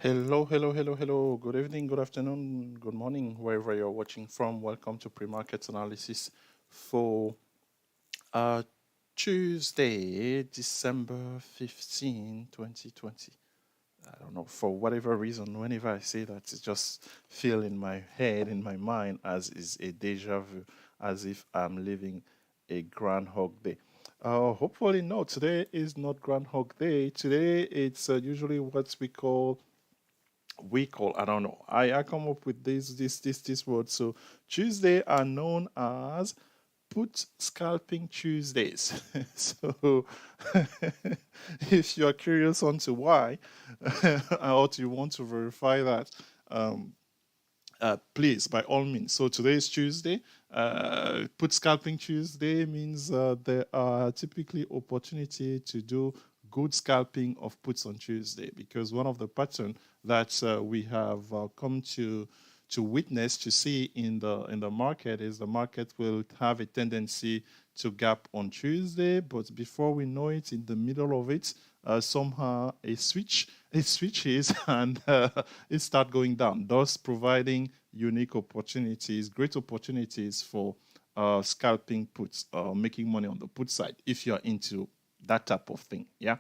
Hello, hello, hello, hello. Good evening, good afternoon, good morning, wherever you're watching from. Welcome to pre-market analysis for uh, Tuesday, December 15, 2020. I don't know, for whatever reason, whenever I say that, it just feel in my head, in my mind, as is a deja vu, as if I'm living a Groundhog Day. Hopefully, no, today is not Groundhog Day. Today, it's usually what we call, I don't know, I come up with this word. So Tuesday are known as put scalping Tuesdays. So if you're curious on to why, or you want to verify that, um, please, by all means. So today is Tuesday. Put scalping Tuesday means there are typically opportunity to do good scalping of puts on Tuesday, because one of the pattern that we have come to witness, to see in the market, is the market will have a tendency to gap on Tuesday, but before we know it, in the middle of it, somehow it switches and it start going down, thus providing unique opportunities, great opportunities for scalping puts, making money on the put side if you're into that type of thing. Yeah.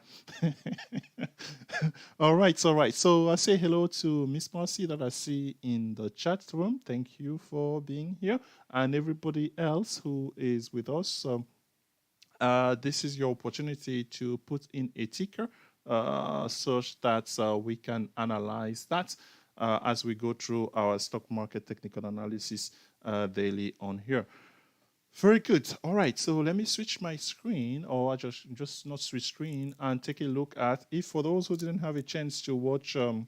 All right, all right. So I say hello to Miss Marcy that I see in the chat room. Thank you for being here, and everybody else who is with us. This is your opportunity to put in a ticker such that we can analyze that as we go through our stock market technical analysis daily on here. Very good. All right. So let me switch my screen, or I just not switch screen, and take a look at, if for those who didn't have a chance to watch the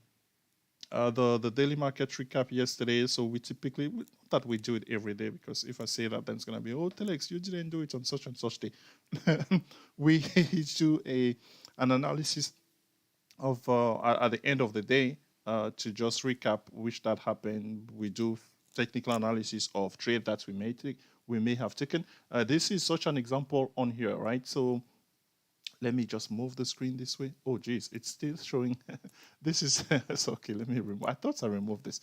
daily market recap yesterday. So we typically, not that we do it every day, because if I say that, then it's gonna be, oh, Telex, you didn't do it on such and such day. We do an analysis of at the end of the day to just recap which that happened. We do technical analysis of trade that we may have taken. This is such an example on here, right? So let me just move the screen this way. Oh, geez, it's still showing. This is it's okay. Let me remove. I thought I removed this.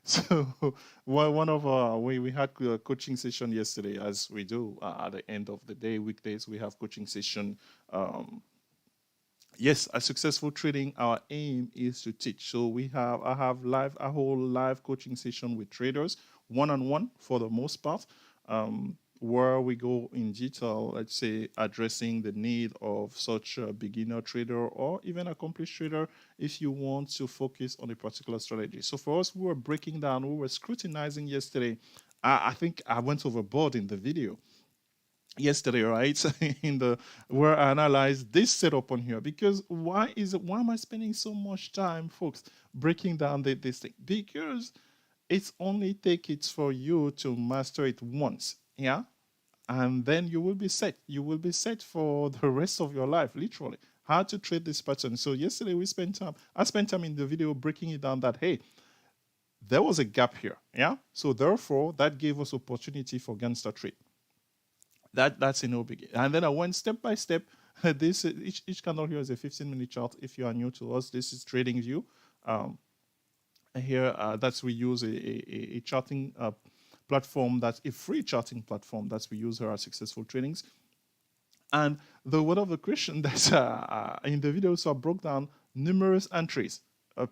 So one of our we had a coaching session yesterday, as we do at the end of the day, weekdays we have coaching session. Yes, a successful trading, our aim is to teach. So I have a whole live coaching session with traders, one-on-one for the most part, where we go in detail, let's say, addressing the need of such a beginner trader or even accomplished trader if you want to focus on a particular strategy. So for us, we were breaking down, we were scrutinizing yesterday. I think I went overboard in the video yesterday, right? In the Where I analyzed this setup on here, because why am I spending so much time, folks, breaking down this thing? Because it's only take it for you to master it once, yeah, and then you will be set. You will be set for the rest of your life, literally. How to trade this pattern. So yesterday I spent time in the video breaking it down that, hey, there was a gap here, yeah. So therefore, that gave us opportunity for Gangsta Trade. That's a no biggie. And then I went step by step. This each candle here is a 15-minute chart. If you are new to us, this is TradingView. Here, that's we use a charting platform, that's a free charting platform that we use here at Successful Tradings. And the word of the question that in the video, so I broke down numerous entries,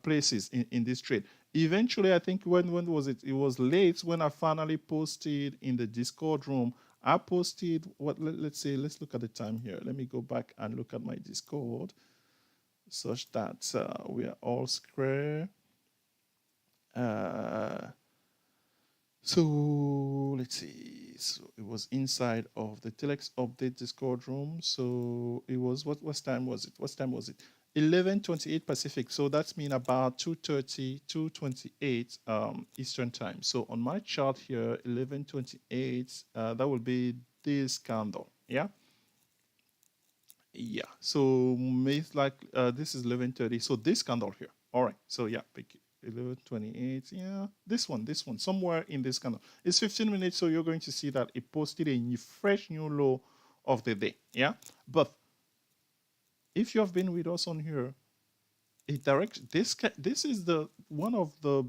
places in this trade. Eventually, I think when was it? It was late when I finally posted in the Discord room. I posted let's look at the time here. Let me go back and look at my Discord, such that we are all square. So let's see. So it was inside of the Telex update Discord room. So it was what time was it? What time was it? 11:28 Pacific. So that's mean about 2:30, 2:28 Eastern time. So on my chart here, 11:28. That will be this candle. Yeah. Yeah. So it's like this is 11:30. So this candle here. All right. So yeah, 11:28. Yeah, this one, somewhere in this candle. It's 15 minutes, so you're going to see that it posted a fresh new low of the day. Yeah, but if you have been with us on here, This is the one of the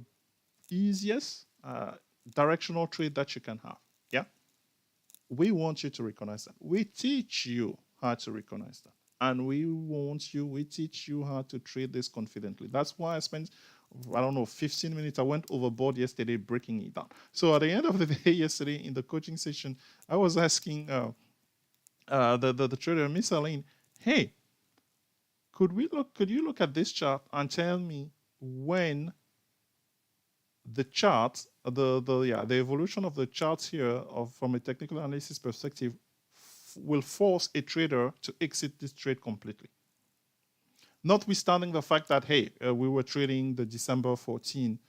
easiest directional trade that you can have. Yeah, we want you to recognize that. We teach you how to recognize that, and we teach you how to trade this confidently. That's why I spent, I don't know, 15 minutes. I went overboard yesterday breaking it down. So at the end of the day yesterday in the coaching session, I was asking the trader, Miss Aline, hey, could you look at this chart and tell me when the chart, the evolution of the charts here from a technical analysis perspective will force a trader to exit this trade completely. Notwithstanding the fact that, hey, we were trading the December 14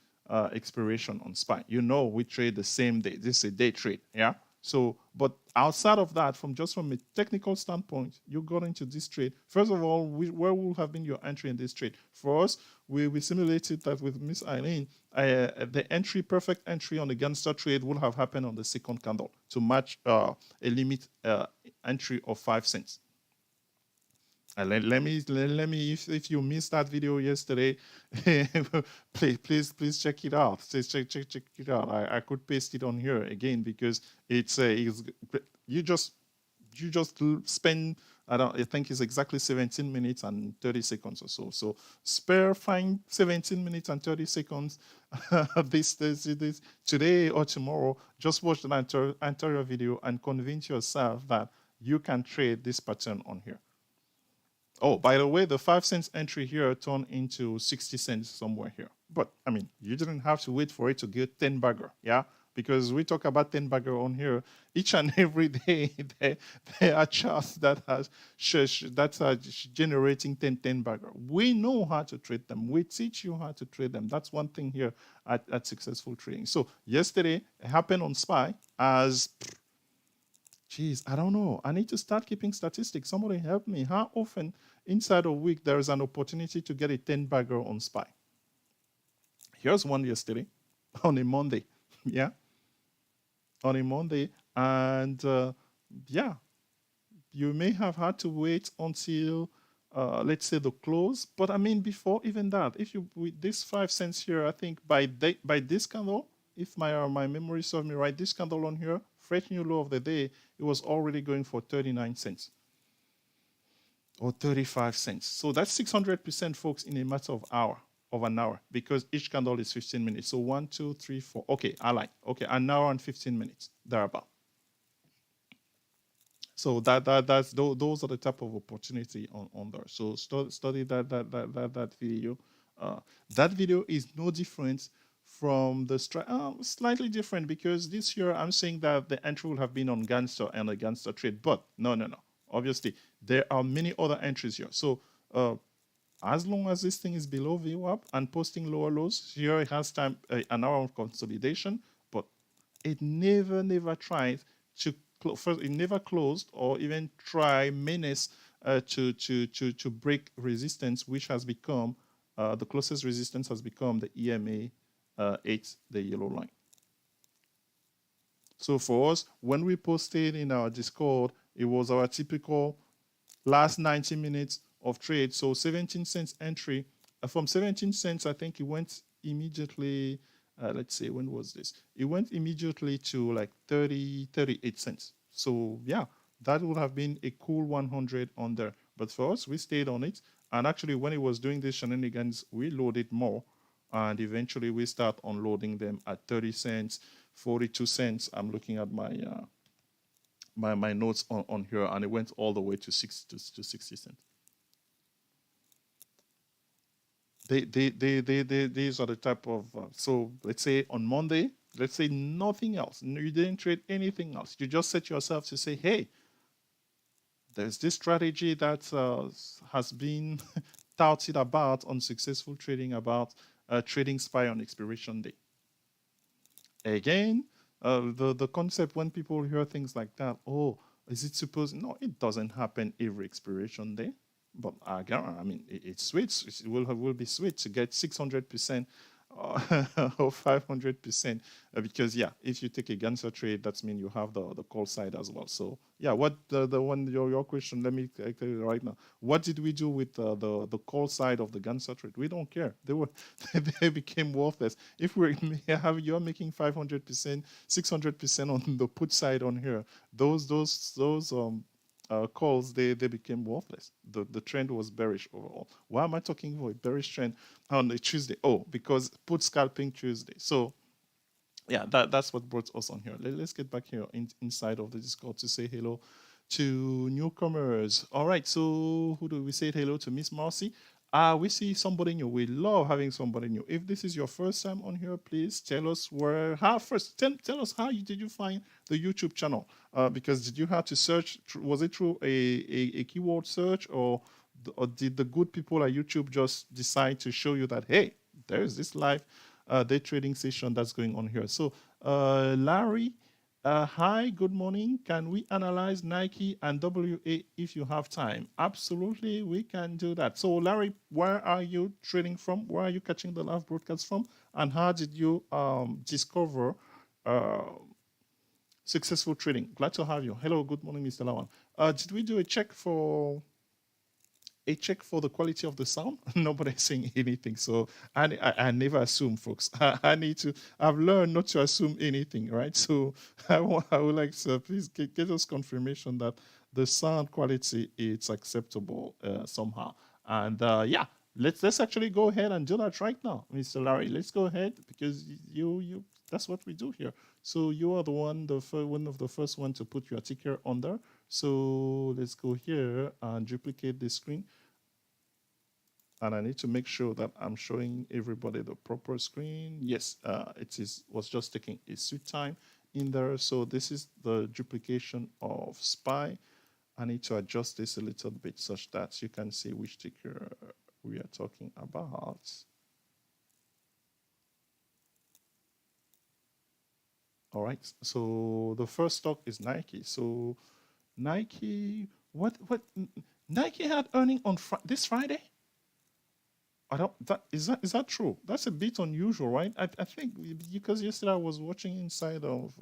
expiration on SPY. You know, we trade the same day. This is a day trade, yeah? So, but outside of that, from a technical standpoint, you got into this trade. First of all, where will have been your entry in this trade? For us, we simulated that with Miss Eileen, the perfect entry on the Gangsta trade would have happened on the second candle to match a limit entry of 5 cents. Let me if you missed that video yesterday, please check it out. Check it out. I could paste it on here again because it's you just spend, I think it's exactly 17 minutes and 30 seconds or so. So find 17 minutes and 30 seconds this today or tomorrow. Just watch the entire video and convince yourself that you can trade this pattern on here. Oh, by the way, the 5 cents entry here turned into 60 cents somewhere here. But, I mean, you didn't have to wait for it to get 10 bagger, yeah? Because we talk about 10 bagger on here. Each and every day, there are charts that are generating 10 bagger. We know how to trade them. We teach you how to trade them. That's one thing here at Successful Trading. So, yesterday, it happened on SPY as... Geez, I don't know. I need to start keeping statistics. Somebody help me. How often inside a week there is an opportunity to get a 10 bagger on SPY? Here's one yesterday on a Monday. Yeah. On a Monday. And yeah, you may have had to wait until, let's say, the close. But I mean, before even that, if you, with this 5 cents here, I think by this candle, if my memory serves me right, this candle on here, fresh new low of the day, it was already going for 39 cents or 35 cents. So that's 600%, folks, in a matter of an hour, because each candle is 15 minutes. So 1, 2, 3, 4. Okay, I like. Okay, an hour and 15 minutes, thereabout. So those are the type of opportunity on there. So study that video. That video is no different from the slightly different, because this year I'm saying that the entry will have been on Gangsta and a Gangsta trade, but no. Obviously, there are many other entries here. So as long as this thing is below VWAP and posting lower lows, here it has time an hour of consolidation, but it never tried to first. It never closed or even try menace to break resistance, which has become the closest resistance has become the EMA 8, the yellow line. So for us, when we posted in our Discord, it was our typical last 90 minutes of trade. So 17 cents entry. From 17 cents, I think it went immediately, let's say, when was this? It went immediately to like 38 cents. So yeah, that would have been a cool 100 on there. But for us, we stayed on it. And actually, when it was doing these shenanigans, we loaded more. And eventually, we start unloading them at 30 cents, 42 cents. I'm looking at my my notes on here, and it went all the way to 60 cents. These are the type of, so let's say on Monday, let's say nothing else. You didn't trade anything else. You just set yourself to say, hey, there's this strategy that has been touted about on Successful Trading about trading SPY on expiration day. Again, the concept when people hear things like that, oh, is it supposed? No, it doesn't happen every expiration day. But again, I mean, it's sweet. It will be sweet to get 600% of 500%, because yeah, if you take a Gangsta trade, that means you have the call side as well. So yeah, what the one your question, let me tell you right now, what did we do with the call side of the Gangsta trade? We don't care. They were they became worthless. If we have you're making 500%, 600% on the put side on here, those calls, they became worthless. The trend was bearish overall. Why am I talking about a bearish trend on a Tuesday? Oh, because put scalping Tuesday. So yeah, that's what brought us on here. Let's get back here inside of the Discord to say hello to newcomers. All right, so who do we say hello to? Miss Marcy. We see somebody new. We love having somebody new. If this is your first time on here, please tell us tell us how did you find the YouTube channel? Because did you have to search? Was it through a keyword search, or did the good people at YouTube just decide to show you that, hey, there's this live day trading session that's going on here? So Larry, hi, good morning. Can we analyze Nike and WA if you have time? Absolutely, we can do that. So Larry, where are you trading from? Where are you catching the live broadcast from? And how did you discover successful trading? Glad to have you. Hello, good morning, Mr. Lawan. Did we do a check for the quality of the sound? Nobody's saying anything. So I never assume, folks. I've learned not to assume anything, right? So I would like to please get us confirmation that the sound quality is acceptable somehow. And yeah, let's actually go ahead and do that right now, Mr. Larry. Let's go ahead, because you that's what we do here. So you are the one of the first one to put your ticker on there. So let's go here and duplicate the screen. And I need to make sure that I'm showing everybody the proper screen. Yes, was just taking a sweet time in there. So this is the duplication of SPY. I need to adjust this a little bit such that you can see which ticker we are talking about. All right, so the first stock is Nike. So Nike, what Nike had earning on this Friday? I don't. Is that true? That's a bit unusual, right? I think because yesterday I was watching inside of.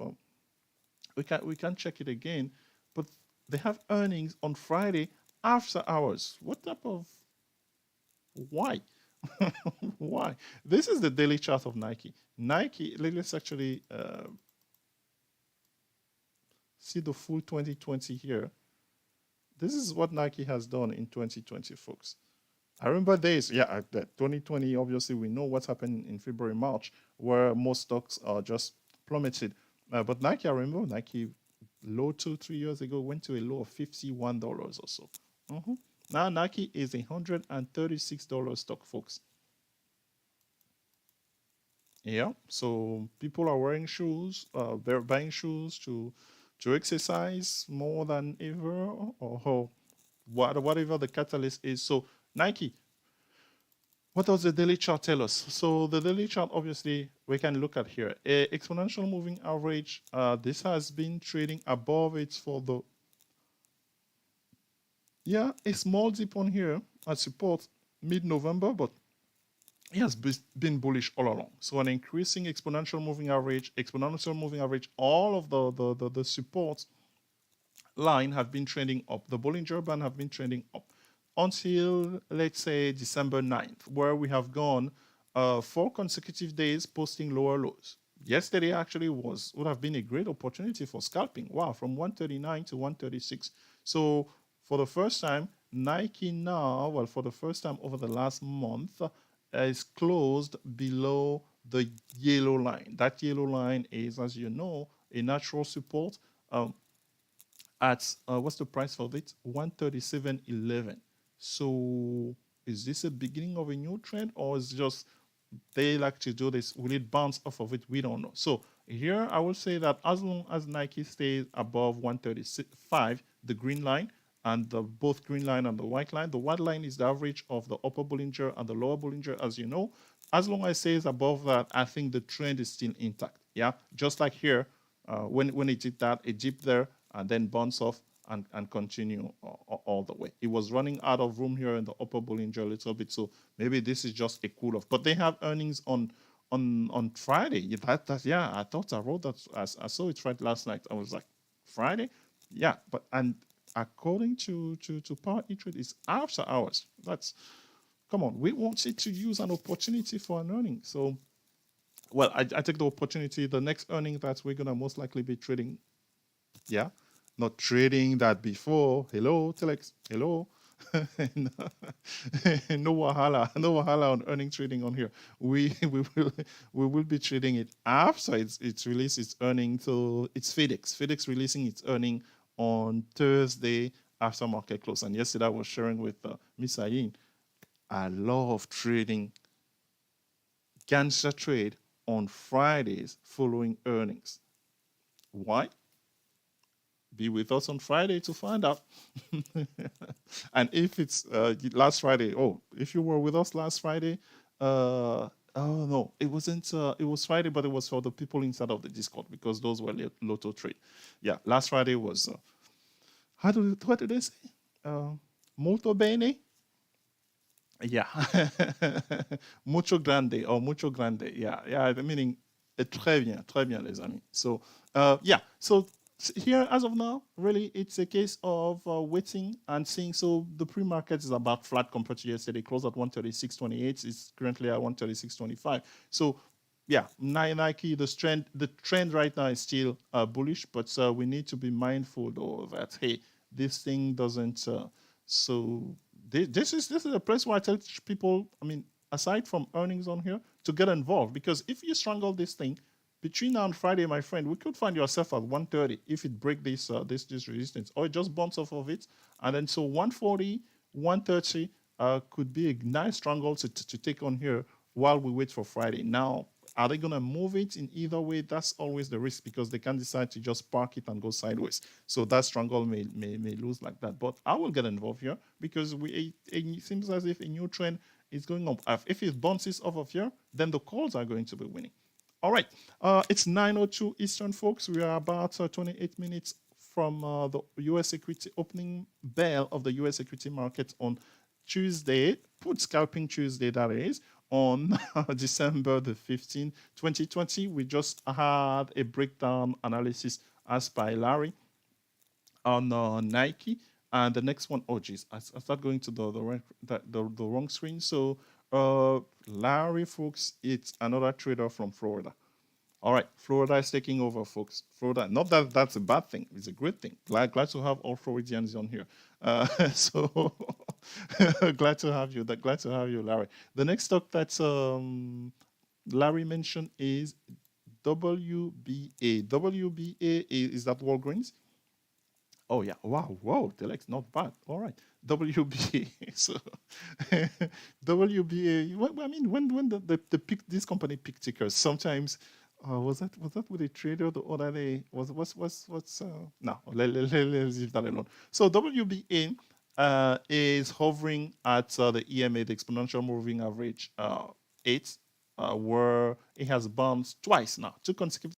We can check it again, but they have earnings on Friday after hours. What type of why? Why? This is the daily chart of Nike. Nike. Let's actually see the full 2020 here. This is what Nike has done in 2020, folks. I remember days, yeah, 2020, obviously, we know what happened in February, March, where most stocks are just plummeted. But Nike, I remember Nike low 2-3 years ago went to a low of $51 or so. Now Nike is $136 stock, folks. Yeah, so people are wearing shoes, they're buying shoes to exercise more than ever, or whatever the catalyst is. So Nike, what does the daily chart tell us? So the daily chart, obviously, we can look at here. Exponential moving average, this has been trading above it for the, yeah, a small dip on here at support mid-November, but it has been bullish all along. So an increasing exponential moving average, all of the support line have been trending up. The Bollinger Band have been trending up until, let's say, December 9th, where we have gone 4 consecutive days posting lower lows. Yesterday actually would have been a great opportunity for scalping. Wow, from 139 to 136. So for the first time, Nike now, well, for the first time over the last month, is closed below the yellow line. That yellow line is, as you know, a natural support at, what's the price for it? 137.11. So is this a beginning of a new trend, or is it just they like to do this? Will it bounce off of it? We don't know. So here I will say that as long as Nike stays above 135, the green line, and both green line and the white line is the average of the upper Bollinger and the lower Bollinger, as you know. As long as it stays above that, I think the trend is still intact. Yeah, just like here, when it did that, it dipped there and then bounce off and continue all the way. It was running out of room here in the upper Bollinger a little bit, so maybe this is just a cool off. But they have earnings on on Friday. Yeah, I thought I wrote that. I saw it right last night. I was like, Friday, yeah, but and according to Power E-Trade, it's after hours. That's come on. We want it to use an opportunity for an earning. So, well, I take the opportunity. The next earning that we're gonna most likely be trading, yeah, not trading that before. Hello, Telex. Hello. No wahala, no wahala on earning trading on here. We will be trading it after it's released its earning. So it's FedEx releasing its earning on Thursday after market close. And yesterday I was sharing with Miss Ayin. I love trading Gangsta Trade on Fridays following earnings. Why? Be with us on Friday to find out. And if it's last Friday, if you were with us last Friday, oh no, it wasn't. It was Friday, but it was for the people inside of the Discord because those were Lotto trade. Yeah, last Friday was. What did they say? Molto bene. Yeah, mucho grande or mucho grande. Yeah, meaning très bien, les amis. So, yeah, so here as of now, really, it's a case of waiting and seeing. So the pre-market is about flat compared to yesterday. Closed at 136.28. It's currently at 136.25. So, yeah, Nike, the trend right now is still bullish, but we need to be mindful though that hey, this thing doesn't. So this is a place where I tell people, I mean, aside from earnings on here, to get involved. Because if you strangle this thing, between now and Friday, my friend, we could find yourself at 130 if it break this resistance, or it just bounce off of it. And then so 140, 130 could be a nice strangle to take on here while we wait for Friday. Now, are they going to move it in either way? That's always the risk because they can decide to just park it and go sideways. So that strangle may lose like that. But I will get involved here because it seems as if a new trend is going up. If it bounces off of here, then the calls are going to be winning. All right. It's 9:02 Eastern, folks. We are about 28 minutes from the U.S. equity opening bell of the U.S. equity market on Tuesday, put scalping Tuesday, that is, on December the 15th, 2020. We just had a breakdown analysis as by Larry on Nike. And the next one, oh geez, I start going to the wrong screen. So Larry, folks, it's another trader from Florida. All right, Florida is taking over, folks. Florida, not that that's a bad thing; it's a great thing. Glad to have all Floridians on here. So glad to have you. Glad to have you, Larry. The next stock that Larry mentioned is WBA. WBA is that Walgreens? Oh yeah! Wow! Telex, not bad. All right, WBA. So WBA. I mean, when the pick this company pick tickers, sometimes. Was that with a trader the other day? What's no? Let's leave that alone. So WBA is hovering at the EMA, the exponential moving average 8, where it has bounced twice now, 2 consecutive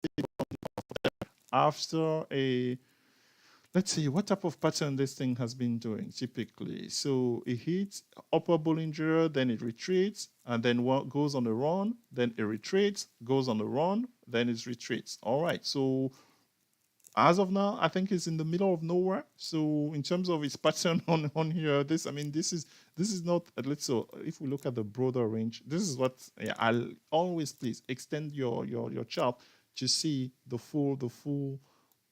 after a. Let's see what type of pattern this thing has been doing typically. So it hits upper Bollinger, then it retreats, and then goes on the run, then it retreats, goes on the run, then it retreats. All right. So as of now, I think it's in the middle of nowhere. So in terms of its pattern on here, this is not. Let's so if we look at the broader range, this is what I'll always please extend your chart to see the full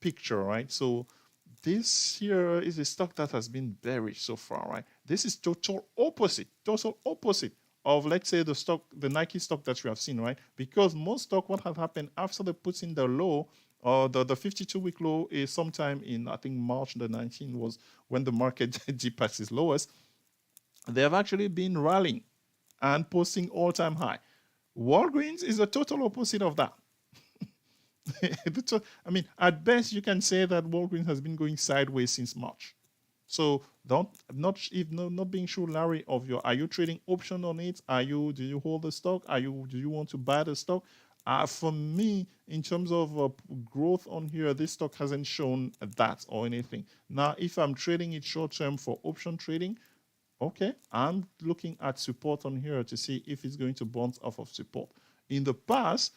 picture, right? So this here is a stock that has been bearish so far, right? This is total opposite of, let's say, the Nike stock that we have seen, right? Because most stock, what has happened after they put in the low, or the 52-week low is sometime in, I think, March the 19th was when the market dipped at its lowest. They have actually been rallying and posting all-time high. Walgreens is the total opposite of that. I mean, at best, you can say that Walgreens has been going sideways since March. So not being sure, Larry, of are you trading option on it? Do you hold the stock? Do you want to buy the stock? For me, in terms of growth on here, this stock hasn't shown that or anything. Now, if I'm trading it short term for option trading, okay, I'm looking at support on here to see if it's going to bounce off of support. in the past,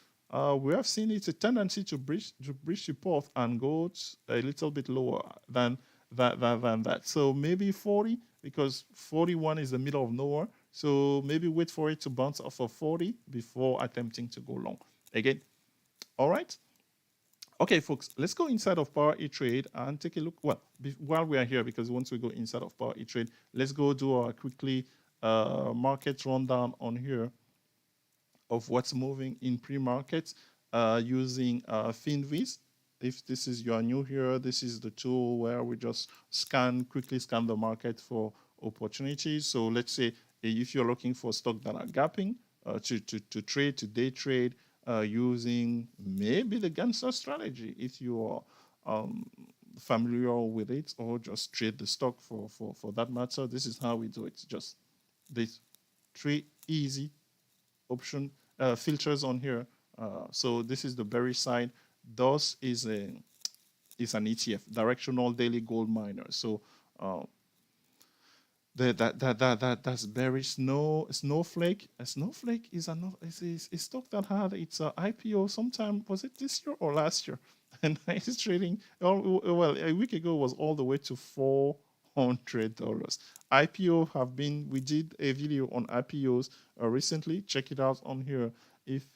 we have seen it's a tendency to breach support and go a little bit lower than that. So maybe 40, because 41 is the middle of nowhere. So maybe wait for it to bounce off of 40 before attempting to go long again. All right. Okay, folks, let's go inside of Power E-Trade and take a look. Well, while we are here, because once we go inside of Power E-Trade, let's go do our quickly market rundown on here of what's moving in pre-market using FinViz. If this is you are new here, this is the tool where we just quickly scan the market for opportunities. So let's say if you're looking for stock that are gapping to trade, to day trade, using maybe the Gangsta strategy if you are familiar with it, or just trade the stock for that matter. This is how we do it. Just these 3 easy option filters on here. So this is the bearish side. DOS is an ETF, directional daily gold miner. So that's bearish. Snowflake. A Snowflake is a stock that had its IPO sometime, was it this year or last year? And it's trading, well, a week ago was all the way to $400. IPO we did a video on IPOs recently. Check it out on here if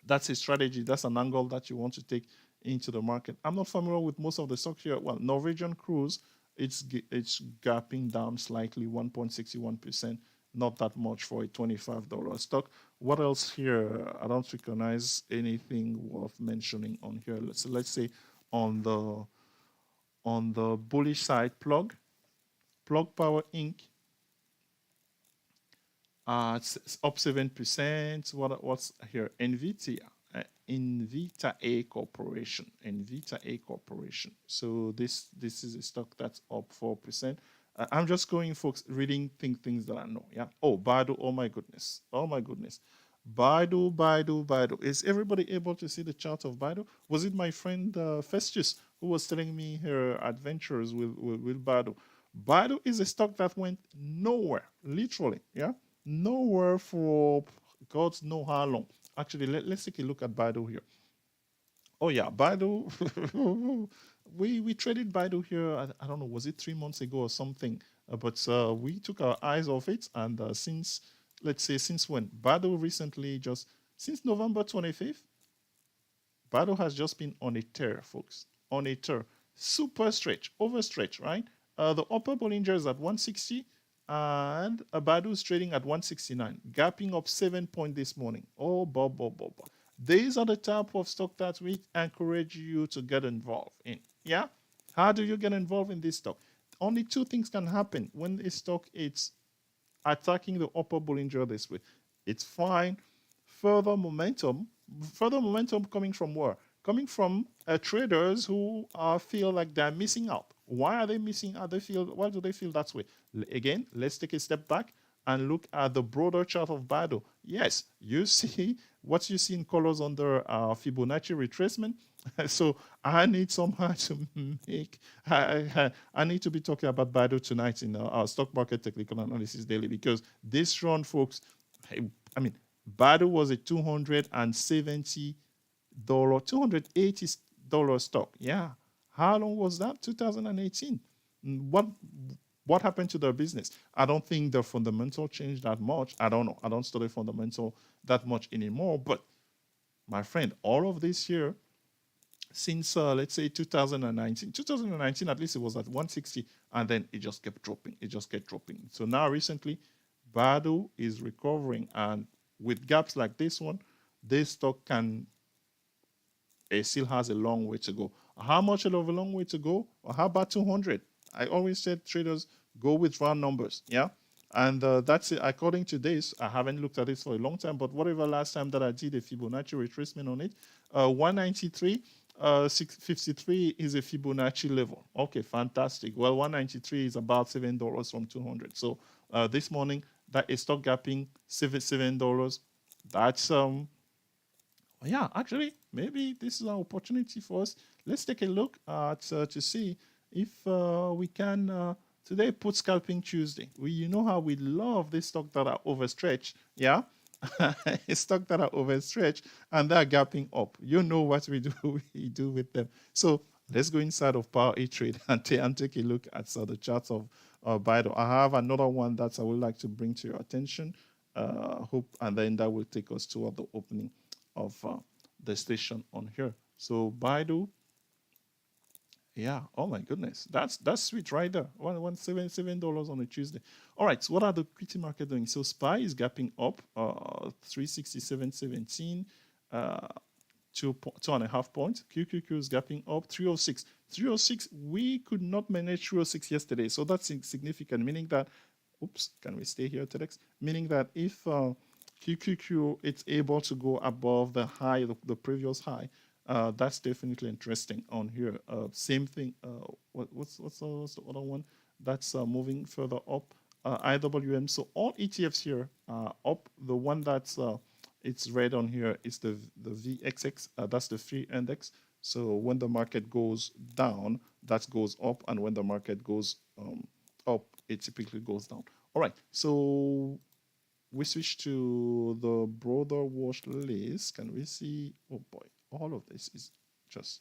that's a strategy, that's an angle that you want to take into the market. I'm not familiar with most of the stocks here. Well, Norwegian Cruise, it's gapping down slightly, 1.61%, not that much for a $25 stock. What else here? I don't recognize anything worth mentioning on here. Let's say on the bullish side, Plug Power Inc. It's up 7%. What's here? Invita Corporation. So this is a stock that's up 4%. I'm just going, folks, reading things that I know. Yeah. Oh, BADU. Oh my goodness. BIDU. Is everybody able to see the chart of BIDU? Was it my friend Festus who was telling me her adventures with BIDU? BIDU is a stock that went nowhere, literally. Yeah. Nowhere for God knows how long. Actually, let's take a look at BIDU here. Oh yeah, BIDU. we traded BIDU here. I don't know, was it 3 months ago or something? But we took our eyes off it, and since when? BIDU recently, just since November 25th, BIDU has just been on a tear, folks. On a tear. Super stretch, overstretch, right? The upper Bollinger is at 160. And BADU is trading at 169, gapping up 7 points this morning. Oh, Bob. These are the type of stock that we encourage you to get involved in. Yeah? How do you get involved in this stock? Only 2 things can happen when a stock is attacking the upper Bollinger this way. It's fine. Further momentum coming from where? Coming from traders who feel like they're missing out. Why are they missing out? Why do they feel that way? Again, let's take a step back and look at the broader chart of BADU. Yes, you see what you see in colors under Fibonacci retracement. So I need somehow to make, I need to be talking about BADU tonight in our stock market technical analysis daily, because this run, folks, I mean, BADU was a $280 stock. Yeah. How long was that? 2018. What happened to their business? I don't think the fundamental changed that much. I don't know. I don't study fundamental that much anymore. But my friend, all of this year, since let's say 2019 at least it was at 160, and then it just kept dropping. So now recently, BADU is recovering, and with gaps like this one, this stock it still has a long way to go. How much of a long way to go? Or how about 200? I always said traders go with round numbers, yeah? And that's it. According to this, I haven't looked at this for a long time, but whatever last time that I did a Fibonacci retracement on it, 193, 653 is a Fibonacci level. Okay, fantastic. Well, 193 is about $7 from 200. So this morning, that is stock gapping $7. That's yeah, actually, maybe this is an opportunity for us. Let's take a look at to see if we can today put scalping Tuesday. You know how we love this stock that are overstretched, yeah. stock that are overstretched and they're gapping up. You know what we do, we do with them. So let's go inside of Power A Trade and take a look at the charts of BIDU. I have another one that I would like to bring to your attention. Hope, and then that will take us toward the opening of the station on here. So BIDU, yeah. Oh my goodness, that's sweet right there. $177 on a Tuesday. All right. So what are the equity market doing? So SPY is gapping up, 367.17, 2.5 points. QQQ is gapping up, 306. 306. We could not manage 306 yesterday, so that's significant. Meaning that, oops, can we stay here, TEDx? Meaning that if QQQ it's able to go above the high, the previous high. That's definitely interesting on here. Same thing. What's the other one that's moving further up? IWM. So all ETFs here are up. The one that's it's red on here is the VXX. That's the free index. So when the market goes down, that goes up, and when the market goes up, it typically goes down. All right. So we switch to the broader watch list. Can we see? Oh boy. All of this is just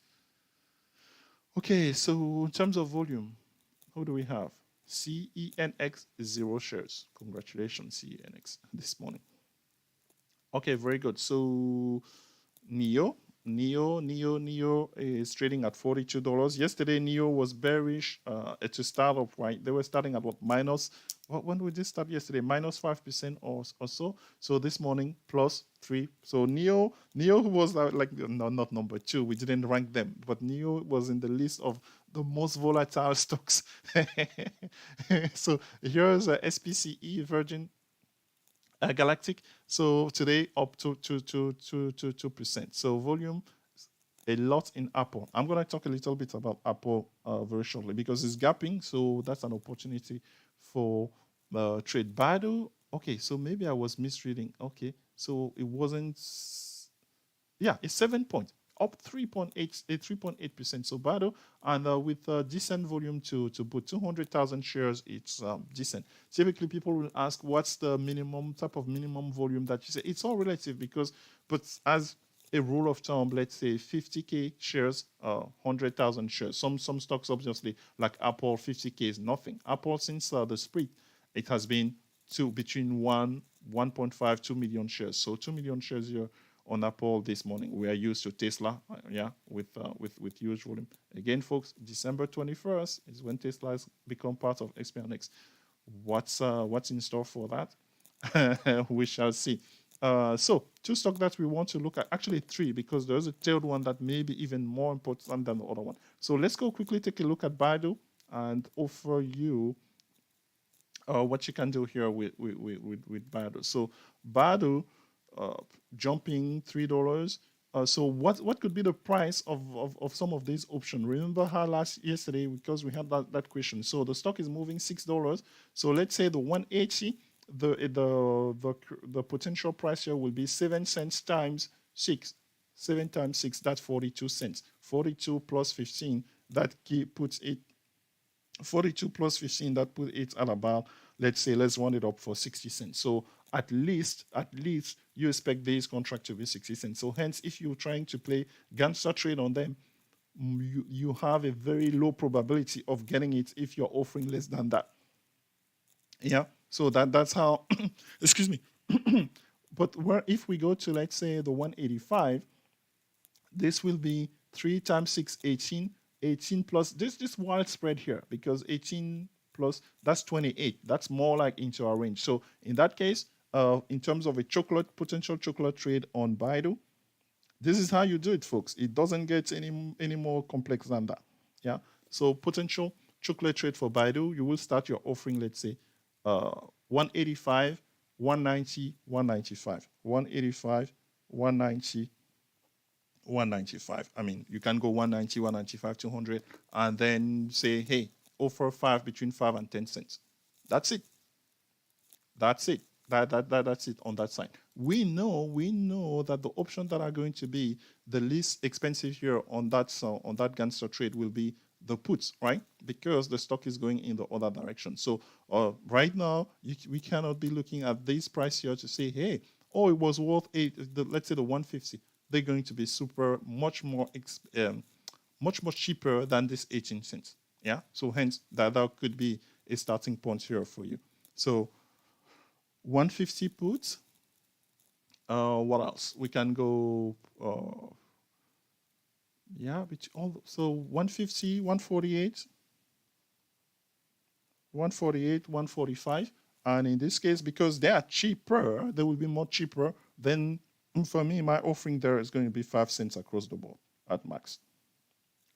okay. So in terms of volume, who do we have? CENX 0 shares. Congratulations, CENX, this morning. Okay, very good. So NEO is trading at $42. Yesterday, NEO was bearish. It's a startup, right? They were starting at what, minus, when did they start yesterday? Minus 5% or so. So this morning, plus 3. So NEO was like, no, not number 2. We didn't rank them, but NEO was in the list of the most volatile stocks. So here's SPCE, Virgin Galactic. So today up to 2%. So volume, a lot in Apple. I'm going to talk a little bit about Apple very shortly because it's gapping. So that's an opportunity for trade. BADU, okay, so maybe I was misreading. Okay, so it wasn't, yeah, it's 7 points. Up 3.8%. So BADU, and with decent volume to put 200,000 shares, it's decent. Typically, people will ask, what's the minimum type of minimum volume that you say? It's all relative because, but as a rule of thumb, let's say 50K shares, 100,000 shares. Some stocks, obviously, like Apple, 50K is nothing. Apple, since the split, it has been between 1.5, 2 million shares. So 2 million shares here on Apple this morning. We are used to Tesla, with huge volume. Again, folks, December 21st is when Tesla has become part of Expiration. What's in store for that? We shall see. So 2 stocks that we want to look at, actually 3, because there's a third one that may be even more important than the other one. So let's go quickly take a look at BIDU and offer you what you can do here with BIDU. So BIDU, jumping $3. So what could be the price of some of these options? Remember how yesterday, because we had that question. So the stock is moving $6. So let's say the 180, the potential price here will be 7 cents times 6. 7 times 6, that's 42 cents. 42 plus 15, that puts it 42 plus 15, that put it at about, let's round it up for 60 cents. So at least you expect this contract to be 60 cents. So hence, if you're trying to play Gangsta Trade on them, you have a very low probability of getting it if you're offering less than that. Yeah. So that's how, excuse me. But if we go to, let's say, the 185, this will be 3 times 6, 18. 18 plus this wild spread here, because 18 plus, that's 28. That's more like into our range. So in that case, in terms of a potential chocolate trade on BIDU, this is how you do it, folks. It doesn't get any more complex than that. Yeah. So potential chocolate trade for BIDU, you will start your offering, let's say, 185, 190, 195, 185, 190. 195. I mean, you can go 190, 195, 200, and then say, hey, offer 5 between 5 and 10 cents. That's it. That's it. That's it on that side. We know that the options that are going to be the least expensive here on that Gangster trade will be the puts, right? Because the stock is going in the other direction. So right now, we cannot be looking at this price here to say, hey, oh, it was worth let's say the 150, they're going to be much more much cheaper than this 18 cents. Yeah, so hence that could be a starting point here for you. So 150 puts. What else? We can go. Yeah, so 150, 148, 148, 145. And in this case, because they are cheaper, they will be more cheaper. Then for me, my offering there is going to be 5 cents across the board at max.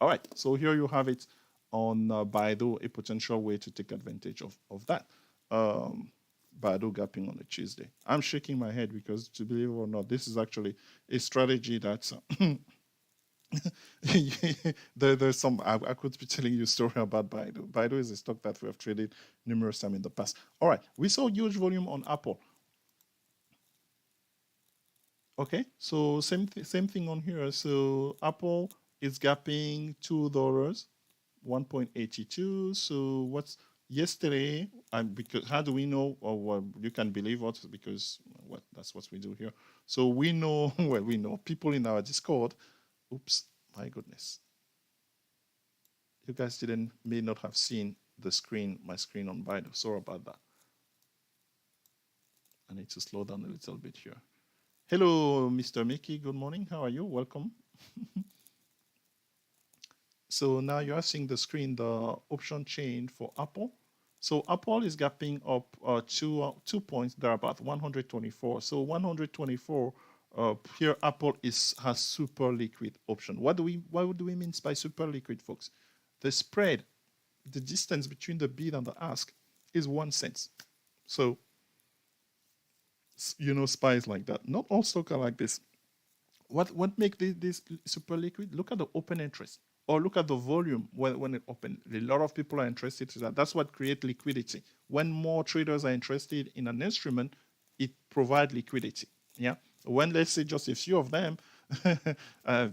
All right, so here you have it on BIDU, a potential way to take advantage of that. BADU gapping on a Tuesday. I'm shaking my head because, to believe it or not, this is actually a strategy that there's some. I could be telling you a story about BIDU. BIDU is a stock that we have traded numerous times in the past. All right, we saw huge volume on Apple. Okay, so same thing on here. So Apple is gapping $2, 1.82. So what's yesterday? Because how do we know? Or what you can believe what? Because that's what we do here. So we know. Well, we know people in our Discord. Oops, my goodness. You guys may not have seen the screen, my screen on BIDU. Sorry about that. I need to slow down a little bit here. Hello, Mr. Mickey. Good morning. How are you? Welcome. So now you are seeing the screen, the option chain for Apple. So Apple is gapping up 2 points. They're about 124. So 124 here. Apple has super liquid option. What do we mean by super liquid, folks? The spread, the distance between the bid and the ask, is 1 cent. So spies like that. Not all stocks are like this. What make this super liquid? Look at the open interest, or look at the volume when it opened. A lot of people are interested in that. That's what creates liquidity. When more traders are interested in an instrument, it provides liquidity. Yeah. When, let's say, just a few of them,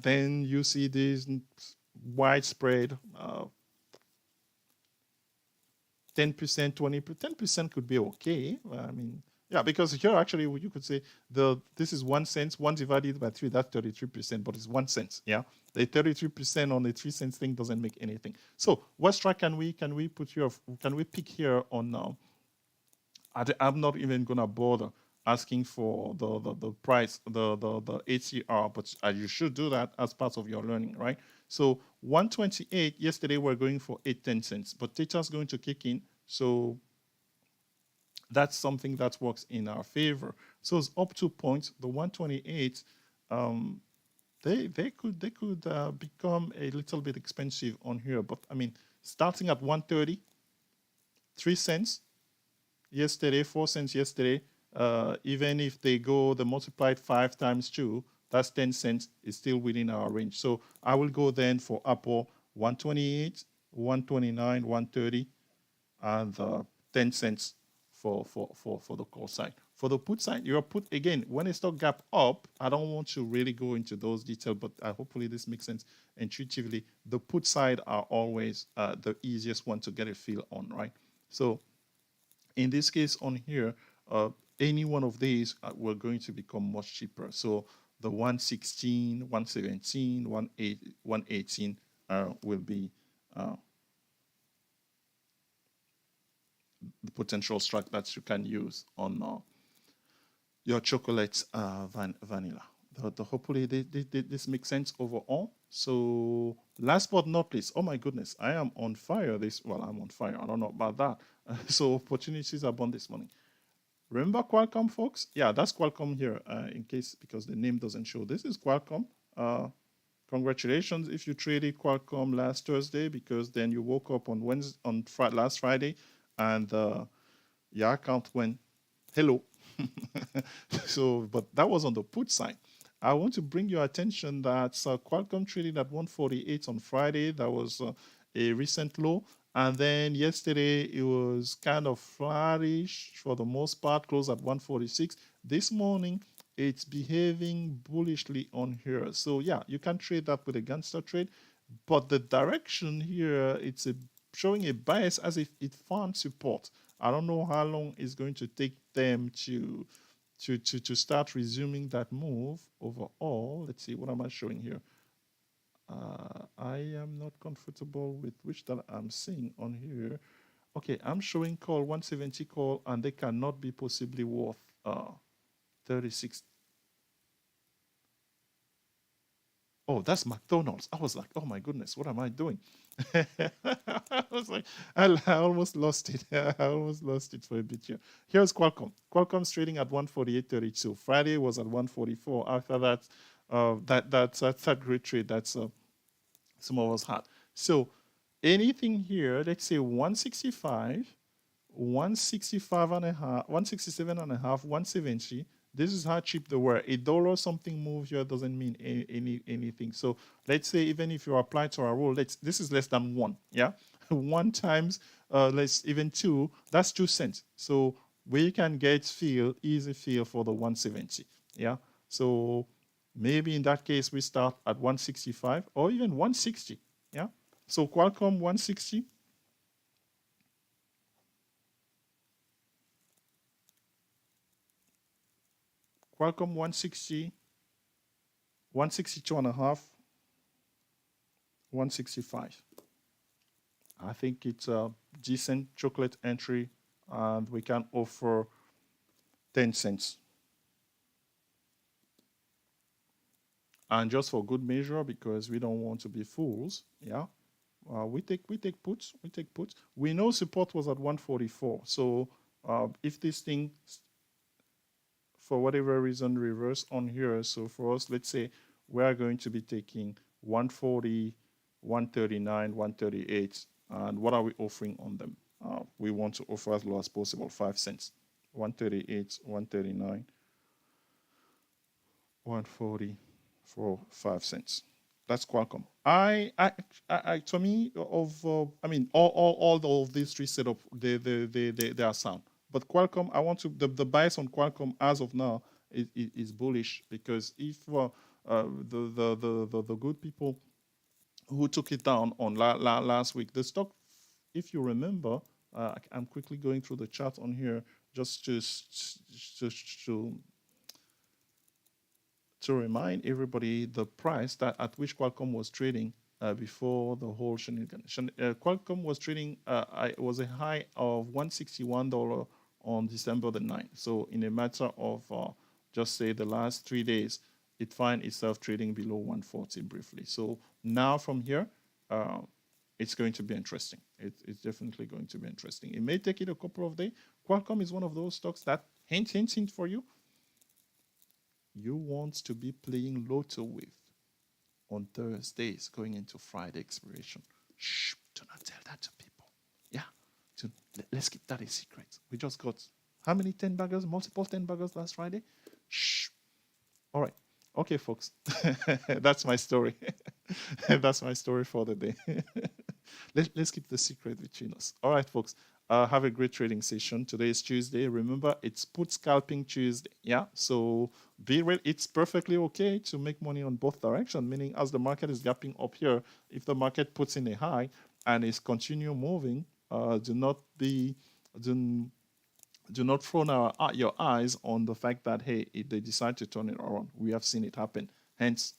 then you see this widespread 10%, 20%, 10% could be okay. I mean, yeah, because here actually you could say this is 1 cent, 1 divided by 3, that's 33%, but it's 1 cent. Yeah, the 33% on the 3 cents thing doesn't make anything. So what strike can we put here? Can we pick here on now? I'm not even gonna bother asking for the price, the ATR, but you should do that as part of your learning, right? So 128 yesterday we're going for 8-10 cents, but theta's going to kick in, so that's something that works in our favor. So it's up 2 points. The 128, they could become a little bit expensive on here, but I mean, starting at 130, 3 cents yesterday, 4 cents yesterday. Even if they multiplied 5 times 2, that's 10 cents, is still within our range. So I will go then for Apple 128, 129, 130, and 10 cents for the call side. For the put side, your put, again, when a stock gap up, I don't want to really go into those details, but hopefully this makes sense intuitively. The put side are always the easiest one to get a feel on, right? So in this case on here, any one of these were going to become much cheaper. So the 116, 117, 118 will be the potential strike that you can use on your chocolate vanilla. Hopefully this makes sense overall. So last but not least, oh my goodness, I am on fire. I'm on fire. I don't know about that. So opportunities are born this morning. Remember Qualcomm, folks? Yeah, that's Qualcomm here, because the name doesn't show. This is Qualcomm. Congratulations if you traded Qualcomm last Thursday, because then you woke up on last Friday, and your account went hello. So, but that was on the put side. I want to bring your attention that Qualcomm traded at 148 on Friday. That was a recent low. And then yesterday, it was kind of flattish for the most part, closed at 146. This morning, it's behaving bullishly on here. So yeah, you can trade that with a Gangsta trade. But the direction here, it's showing a bias as if it found support. I don't know how long it's going to take them to to start resuming that move overall. Let's see, what am I showing here? I am not comfortable with which that I'm seeing on here. Okay, I'm showing call 170 call, and they cannot be possibly worth 36. Oh, that's McDonald's. I was like, oh my goodness, what am I doing? I was like, I almost lost it. I almost lost it for a bit here. Here's Qualcomm. Qualcomm's trading at 148.32. Friday was at 144. After that, that's that great trade that's some of us had. So anything here, let's say 165, 165 and a half, 167 and a half, 170. This is how cheap they were. $1 something move here doesn't mean anything. So let's say even if you apply to our rule, this is less than one. Yeah, one times let's even two. That's 2 cents. So we can get easy feel for the 170. Yeah. So maybe in that case we start at 165 or even 160. Yeah. So Qualcomm 160. Qualcomm 160, 162 and a half, 165. I think it's a decent chocolate entry, and we can offer 10 cents. And just for good measure, because we don't want to be fools, yeah, we take puts. We know support was at 144. So if this thing, for whatever reason, reverse on here, so for us, let's say we are going to be taking 140, 139, 138, and what are we offering on them? We want to offer as low as possible, 5 cents. 138, 139, 140 for 5 cents. That's Qualcomm. To me, I mean, all of these three setup, they are sound. But Qualcomm, I want to the bias on Qualcomm as of now is bullish, because if the good people who took it down on last week, the stock, if you remember, I'm quickly going through the chart on here just to remind everybody the price that at which Qualcomm was trading before the whole shenanigan. Qualcomm was trading, it was a high of $161 on December the 9th. So in a matter of just say the last 3 days, it finds itself trading below 140 briefly. So now from here, it's going to be interesting. It's definitely going to be interesting. It may take it a couple of days. Qualcomm is one of those stocks that, hint for you, you want to be playing Lotto with on Thursdays going into Friday expiration. Shh, do not tell that to people. Yeah, let's keep that a secret. We just got how many 10 baggers, multiple 10 baggers last Friday? Shh. All right. Okay, folks. That's my story. That's my story for the day. Let's keep the secret between us. All right, folks. Have a great trading session. Today is Tuesday. Remember, it's put scalping Tuesday. Yeah, so be ready. It's perfectly okay to make money on both directions, meaning as the market is gapping up here, if the market puts in a high and is continue moving, do not throw your eyes on the fact that, hey, if they decide to turn it around. We have seen it happen. Hence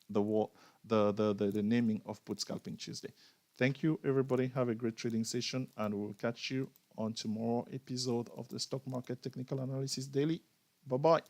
the naming of Put Scalping Tuesday. Thank you, everybody. Have a great trading session, and we'll catch you on tomorrow episode of the Stock Market Technical Analysis Daily. Bye-bye.